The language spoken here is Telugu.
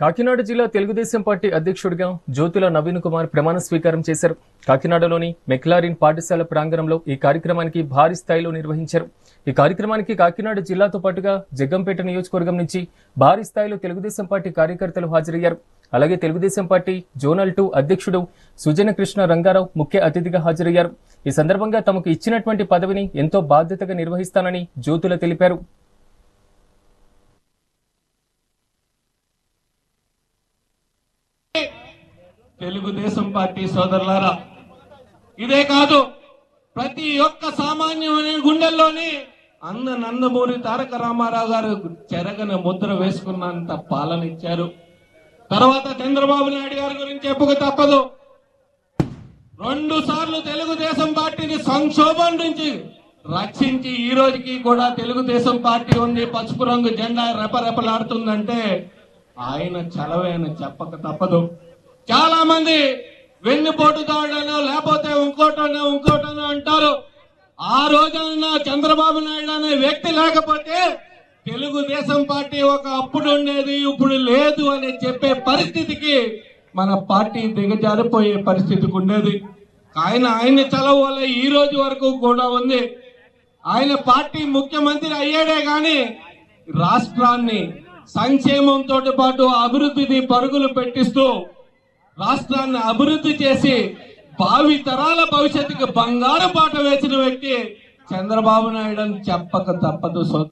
కాకినాడ జిల్లా తెలుగుదేశం పార్టీ అధ్యక్షుడిగా జ్యోతుల నవీన్ కుమార్ ప్రమాణ స్వీకారం చేశారు. కాకినాడలోని మెక్లారిన్ పాఠశాల ప్రాంగణంలో ఈ కార్యక్రమానికి భారీ స్థాయిలో నిర్వహించారు. ఈ కార్యక్రమానికి కాకినాడ జిల్లాతో పాటుగా జగ్గంపేట నియోజకవర్గం నుంచి భారీ స్థాయిలో తెలుగుదేశం పార్టీ కార్యకర్తలు హాజరయ్యారు. అలాగే తెలుగుదేశం పార్టీ జోనల్ 2 అధ్యక్షుడు సుజన కృష్ణ రంగారావు ముఖ్య అతిథిగా హాజరయ్యారు. ఈ సందర్భంగా తమకు ఇచ్చినటువంటి పదవిని ఎంతో బాధ్యతగా నిర్వహిస్తానని జ్యోతుల తెలిపారు. తెలుగుదేశం పార్టీ సోదరులారా, ఇదే కాదు ప్రతి ఒక్క సామాన్యుని గుండెల్లోని నందమూరి తారక రామారావు గారు చెరగని ముద్ర వేసుకున్నంత పాలన ఇచ్చారు. తర్వాత చంద్రబాబు నాయుడు గారి గురించి చెప్పక తప్పదు. 2 సార్లు తెలుగుదేశం పార్టీని సంక్షోభం నుంచి రక్షించి ఈ రోజుకి కూడా తెలుగుదేశం పార్టీ ఉంది, పసుపు రంగు జెండా రెపరెపలాడుతుందంటే ఆయన చలవేని చెప్పక తప్పదు. చాలా మంది వెన్నుపోటుదారుడనో లేకపోతే ఇంకోటనో అంటారు. ఆ రోజున చంద్రబాబు నాయుడు అనే వ్యక్తి లేకపోతే తెలుగుదేశం పార్టీ ఒక అప్పుడు ఉండేది, ఇప్పుడు లేదు అని చెప్పే పరిస్థితికి మన పార్టీ దిగజారిపోయే పరిస్థితికి ఉండేది. ఆయన చలవ వల్ల ఈ రోజు వరకు కూడా ఉంది. ఆయన పార్టీ ముఖ్యమంత్రి అయ్యాడే గాని రాష్ట్రాన్ని సంక్షేమంతో పాటు అభివృద్ధిని పరుగులు పెట్టిస్తూ రాష్ట్రాన్ని అభివృద్ధి చేసి భావి తరాల భవిష్యత్తుకి బంగారు బాట వేసిన వ్యక్తి చంద్రబాబు నాయుడు అని చెప్పక తప్పదు.